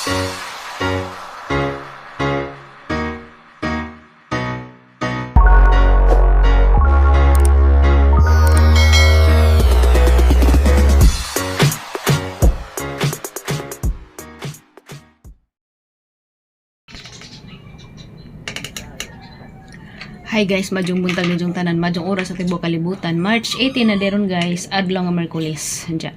Hi guys, majong buntag na jong tanan, majong oras sa tibuok kalibutan. March 18 na deron guys, adlaw nga Merkulis. Diya.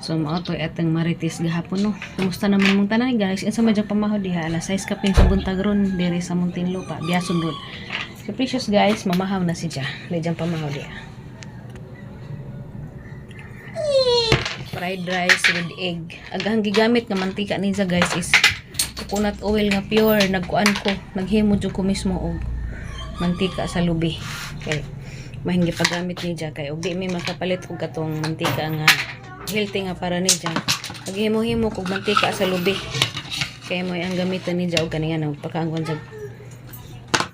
So mao to atang marites gahapon no. Kumusta naman mong tanan guys? Insa majang pamahod diha alas 6 kapin sa buntag ron diri sa Muntinlupa, Biason Road. So precious guys, mamahaw na si Diya. Lejang pamahod diha. Fried rice with egg. Agang gigamit nga mantika niya guys is coconut oil nga pure. Nagkuan ko, naghimo jud ko mismo og mantika sa lubi kay mahingi paggamit ni Diya kay ug di may makapalit og katong mantika nga healthy nga para ni Diya paghimo-himo kog mantika sa lubi kay mo ang gamiton ni Diya og kaniya nang pakaangkon sa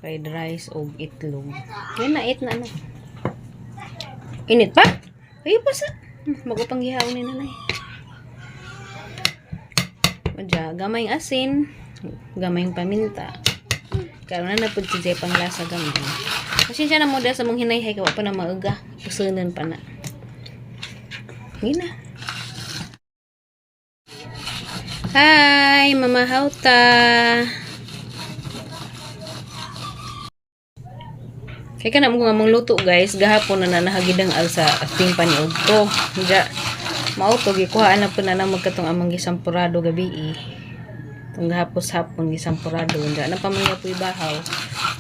fried rice og itlog yan na it na ano init pa ayo pa sa magupang gihaw ni nanay Diya gamayng asin gamayng paminta karon na pud si Jay pang lasa gamay. Pasensya na mo dahil sa mong hinayhay kawa pa na maaga. Pusunan pa na. Hina. Hi, Mama Hauta. Kaya ka na mo nga mong luto guys. Gahapon na nahagidang al sa ating paniog to. Diya. Mauto gikuhaan na po na magkatong amang gisampurado gabi kung hapon gisampurado nda na pamangya po ibahaw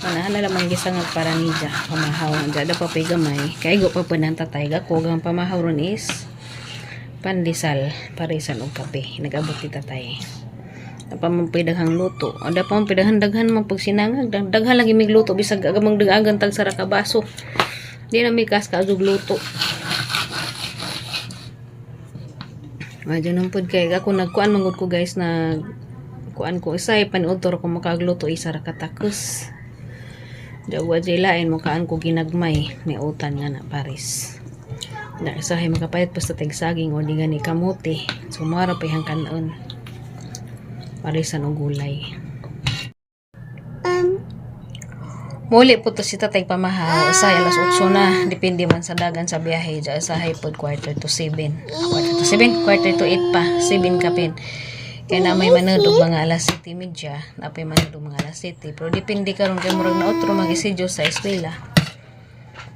anahan na lamang gisangag para ni Diya pamahaw nda da pa gamay kay go pa nang tatay gako gang pamahaw ron is pandesal parisan og kape nagabot ti tatay da pa man daghang luto da pa man daghan man pag sinangag daghan lagi mig luto bisag agamang dagagan tag sara ka baso di na mikas ka og luto medyo nang pud kay ako nagkuan mangud ko guys na kuan ko isay panutor ko makagluto isa ra katakos dawa lain mo kaan ko ginagmay may utan nga na paris na isahay makapayat pa sa tigsaging o di gani kamuti sumara pa yang kanon parisan og gulay muli po to si tatay pamahaw usay alas 8 na depende man sa dagan sa biyahe ja usahay pod quarter to 8 pa 7 kapin kaya na may manudog mga alas 7:30 na may manudog mga alas 7 pero depende karon kay murag na otro mag-isidyo sa eskwela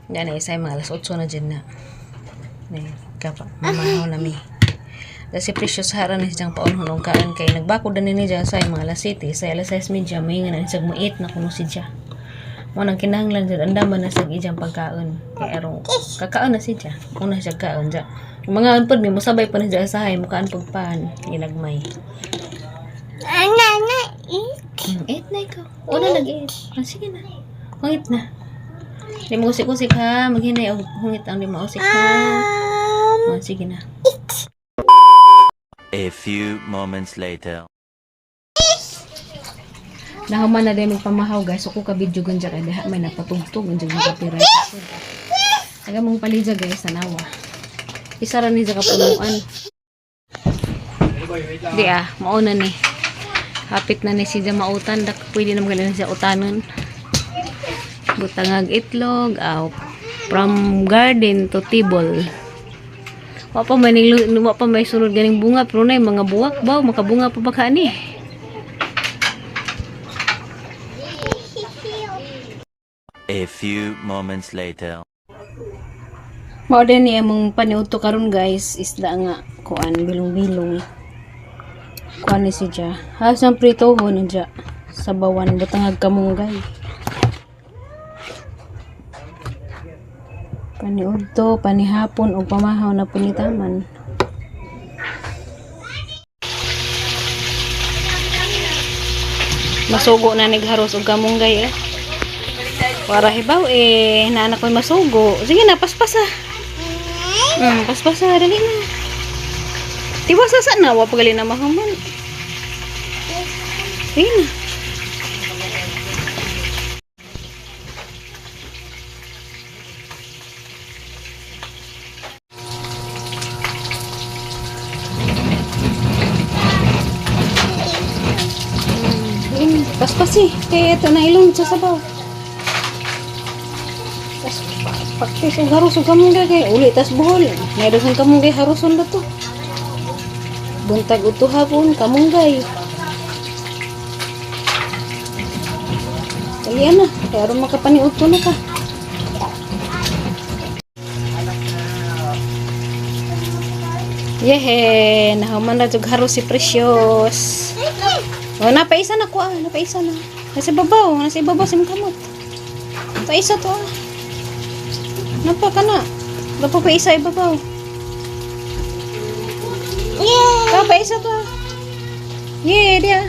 yan na isay mga alas 8 na dyan na kapa mamahaw na mi kasi precious haran na siyang paunhon kaan kay nagbako din ni Diya sa mga alas 7 sa alas 6:30 may nga na siyang muit na kuno si Diya mo nang kinahanglan dyan andaman na sa ijang pagkaon kay arong kakaon na si Diya una siya kaon Diya mga anpod mi mosabay pa na Diya sahay mukaan pagpan ilagmay eat na ikaw una nag-eat sige na hungit na di mo kusik-kusik ha maghinay o hungit ang di mausik ha sige na a few moments later nahuman na din magpamahaw guys so ko ka-video ganja kay diha may napatugtog ang dyan copyright aga mong palidya guys tanawa isa ra ni sa kapunuan di mauna ni hapit na ni si Diya mautan dak pwede naman ganun siya utanon butangag itlog from garden to table wa pa may sunod ganing bunga pero na mga buwak ba makabunga pa ba ka ni a few moments later mao din ni among paniudto karon guys isda nga kuan bilong-bilong kuan ni si Diya hasang pritohon ni Diya sa bawan butangag kamunggay paniudto panihapon o pamahaw na punitaman masugo na nigharos og kamunggay para hibaw naanak ko'y masugo sige na paspasa paspasa dali na tiwas sa na wa pagali na mahuman sige na Paspasi. Kaya ito na ilong sa sabaw. Tas paktis ang harus ang kamunggay kay uli tas buhol. Mayroon ang kamunggay haruson na to. Buntag uto hapon kamunggay. Kalian na. Kaya rin makapaniud ko na ka. Yehe, nahuman na jug harus si Precious. Oh, napaisa na ko ah, napaisa na. Nasa ibabaw sim kamot. Paisa to ah. Napa ka na. Napa pa isa ibabaw. Yeah. Paisa to ah. Yeah, dia.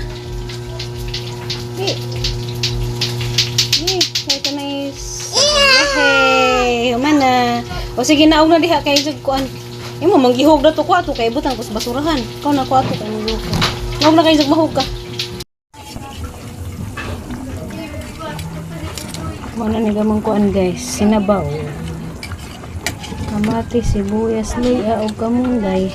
Ito na is. Yehe, humana. O sige na na diha kay jug kuan. Imo manggihog na to ko ato kay butang ko sa basurahan. Ikaw na ko ato kay manggihog ka. Huwag na kay jug mahog ka. Mana ni gamang kuan guys, sinabaw. Kamatis, sibuyas, luya o kamunggay.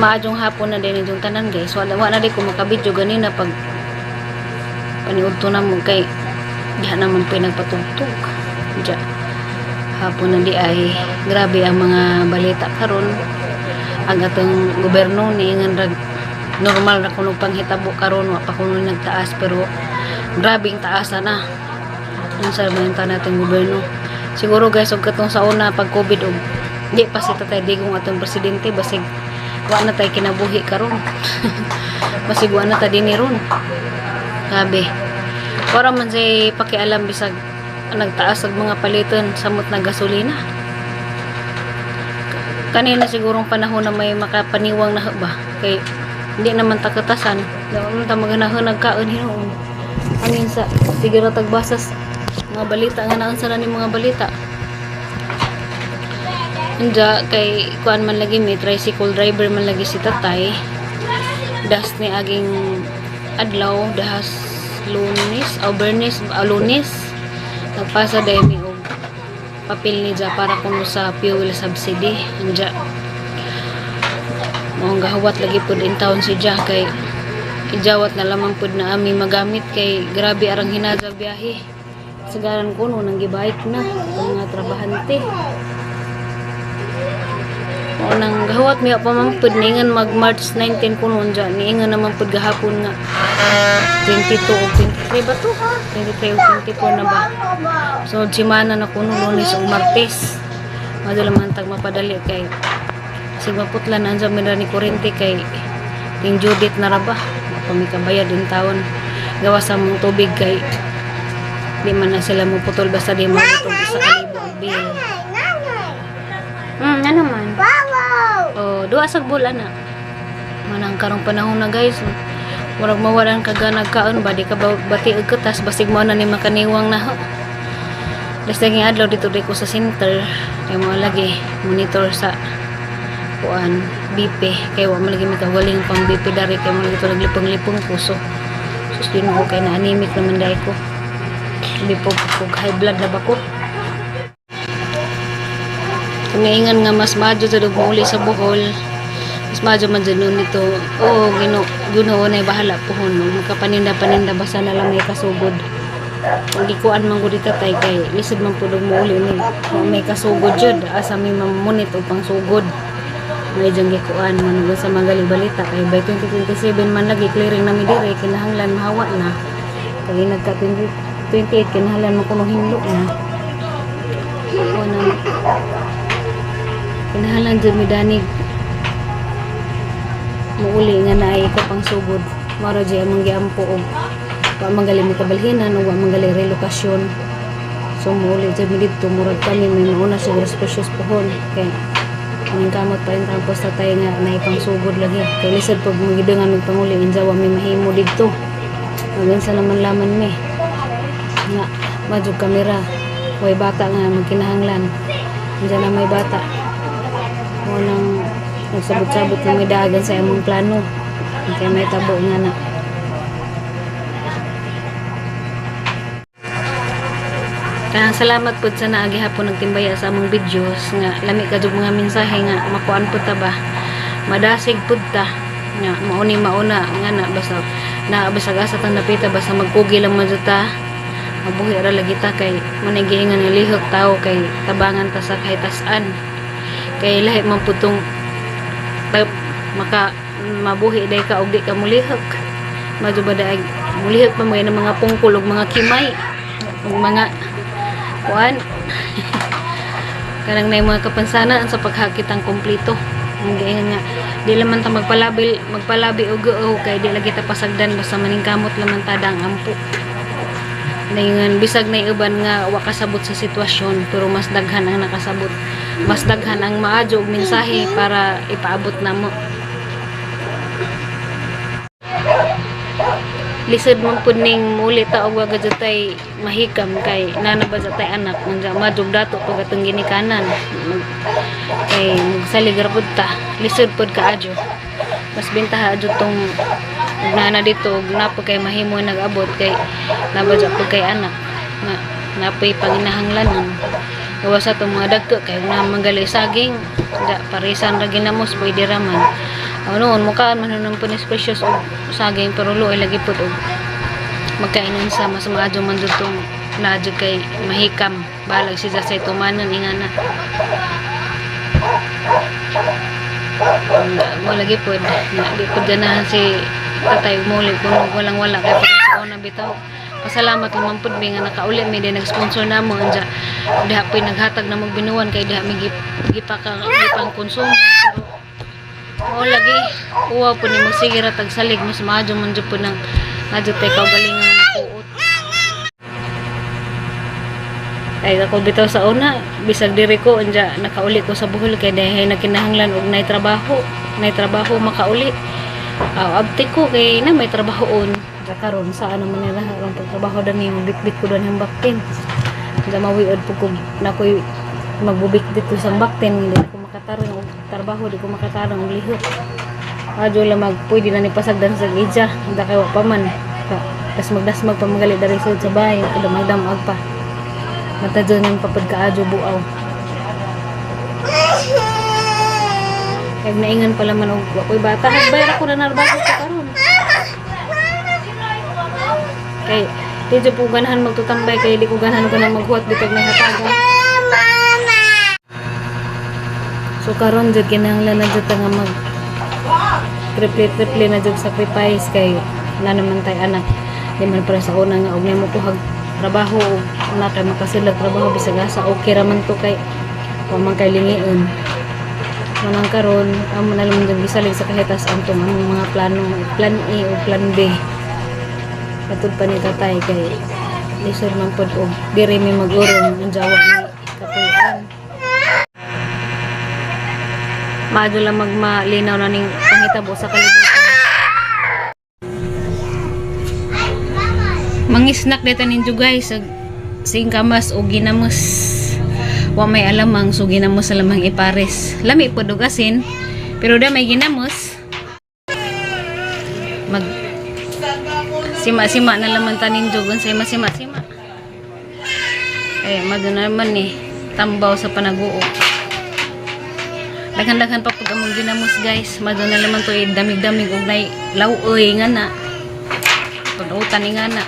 Maadjong hapon na din yung tanan guys. Wala na di ko makabidyo ganina pag paniud to na mo kay diha naman pinagpatugtog. Diya. Hapon na di ay grabe ang mga balita karon. Ang atong gobyerno ni ngan normal na kuno panghitabo karon wa pa kuno nagtaas pero grabe ang taas na. Unsa man ta nating gobyerno. Siguro guys og katong sa una pag Covid og di pa si Tatay Digong atong presidente basig wa na tay kinabuhi karon. Basig wa na ta dinhi ron. Grabe. Para man say pakialam bisag nagtaas ang mga paliton samot na gasolina. Kanina sigurong panahon na may makapaniwang na ba kay hindi naman takatasan. Daon ta maganahon nagkaon hinuon. Angin sa tigara tagbasas mga balita nga naon sa ni mga balita. Anja kay kuan man lagi may tricycle driver man lagi si Tatay. Das ni aging adlaw dahas Lunes o Lunes nagpasa dai mi og papel ni ja para kuno sa fuel subsidy. Anja mong gahuwat lagi pud in town si ja kay ijawat na lamang pud na ami magamit kay grabe arang hinagag biyahe. Sagaran kuno nang gibike na ang mga trabahante. O nang gahawat miya pa man pud ningan mag March 19 kuno dyan niingan naman pud gahapon nga 22 o 23 ba to? 23 o 24 na ba? So simana na kuno Lunes o Martes. Madala man tag mapadali kay sig maputlan na dyan ni kurente kay ting Judith na ra ba? Pamikabayad din taon gawa sa mong tubig kay di man na sila mo putol basta di mo itong isa kalibo ang bill. Ano man? Oh, duha sa bulan na. Manang karong panahon na guys. Murag mawalan ka ganag kaon ba di ka bati og katas basig mo na ni makaniwang na. Basta ging adlaw dito ko sa center kay mo lagi monitor sa kuan BP kay wa man lagi mikagaling pang BP dari kay mo dito naglipong-lipong puso. Sus Ginoo kay na anemic naman dai ko. Hindi po high blood na ba ko? Ngaingan nga mas madyo sa dugmuli sa Bohol. Mas madyo man dyan nun ito. Oo, Ginoo na bahala po hon. Magkapaninda-paninda basta na lang may kasugod. Kung gikuan man ko dito tay kay lisod man po dugmuli ni. Kung may kasugod dyan, asa may mamunit o pang sugod. May dyan gikuan man sa magaling balita. Kay by 2027 man lagi clearing na midire. Kinahanglan mahawa na. Kaya nagka 28 kinahanglan mo kuno hinlo na. O na kinahanglan dyan midanig muuli nga na ay kapang sugod mara dyan amang giampo o wa manggali mo kabalhinan o wa manggali relokasyon so muuli dyan dito murag kami may mauna siguro specious pohon kaya ang kamot pa yung tampos tatay nga na ipang sugod lagi kaya lisod pag magidangan ng panguli injawa may mahimo dito magansa naman laman mi nga madyo kamera way bata nga magkinahanglan dyan na may bata o nang nagsabot-sabot na may dagan sa among plano kaya may tabo nga na Kaya salamat po sa naagi hapon nagtimbaya sa among videos nga lami ka jud mga mensahe nga makuan po ta ba madasig pud ta nga mauni mauna nga na basta asa tang napita basta magpugi lang man jud ta mabuhi ra lagi ta kay managiingan nga lihok tao kay tabangan ta sa kahitasan kay lahi man putong maka mabuhi day ka og di ka mulihok madyo ba day mulihok pa mga mga pungkol ug mga kimay ug mga kuan kanang nay mga kapansanan sa paghakitang kompleto nga di laman ta magpalabi og kay di lagi ta pasagdan basta maningkamot laman ta dang ampo naingan bisag na uban nga wa kasabot sa sitwasyon pero mas daghan ang nakasabot mas daghan ang maadyo og mensahe para ipaabot namo lisod man pud ning muli ta og wa gud tay mahikam kay nanaba sa tay anak unsa madug dato pag atong ginikanan kay saligar pud ta lisod pud kaadyo mas bintaha adyo tong nana dito ug napo kay mahimo nag-abot kay nabadya pud kay anak nga napay panginahanglanon gawa sa tong mga dagko kay na manggali saging da parisan ra ginamos pwede raman noon mukaan man nung punis precious og saging pero luoy lagi pud og magkainan sa mas maadyo man jud tong naadyo kay mahikam balag siya sa tumanon ingana mo lagi pud di pud ganahan si tatay muli kung walang wala kay parang sa una bitaw pasalamat naman pud mi nga nakauli mi din nag-sponsor namo anja diha poy naghatag na magbinuwan kay diha mi gipang konsumo pero o lagi uwa po ni magsigira tagsalig mas maadyo man dyan po ng nadyo tayo kaugalingan makuot ay ako bitaw sa una bisag diri ko anja nakauli ko sa Bohol kay dahil nakinahanglan og nay trabaho makauli abti ko kay na may trabahoon karon sa ano man nila ang pagtrabaho dani bitbit ko don ang baktin anja mawiod po ko na koy magbubit-bit ko sang baktin hindi ko makatarong og trabaho di ko makatarong og lihok adyo lang pwede na ni pasagdan sa gidya hindi kay wa pa man tas magdasmag pa magali dari sa bahay kada magdamag pa matadyo nang papad ka adyo buaw kay naingan pala man og ako'y bata bayar ako na narbaho ko karon kay di po ganahan magtutambay kay di ko ganahan ko na maghuwat bitag na hatagan so karon jud kinahanglan na jud nga mag triple na jud sacrifice kay na naman tay anak di man para sa una nga og nimo kuhag trabaho og una kay makasilag trabaho bisag asa okay ra man to kay wa man kay lingion manang karon amo na lang jud gisalig sa kahitasan tong among mga plano plan A o plan B katud pa ni tatay kay lisod man pod og diri mi mag-urong ang jawa ni katuyan maadyo lang magmalinaw na ning panghitabo sa kalibutan. Mangisnak dito ninyo guys singkamas o ginamos wa may alamang so ginamos sa lamang ipares lami po dugasin pero da may ginamos mag sima-sima na laman tanin jogon sa masima-sima maduna naman tambaw sa panaguo daghan-daghan pa pag among ginamos guys maduna naman to damig-damig og nay lawoy nga na pag-utan nga na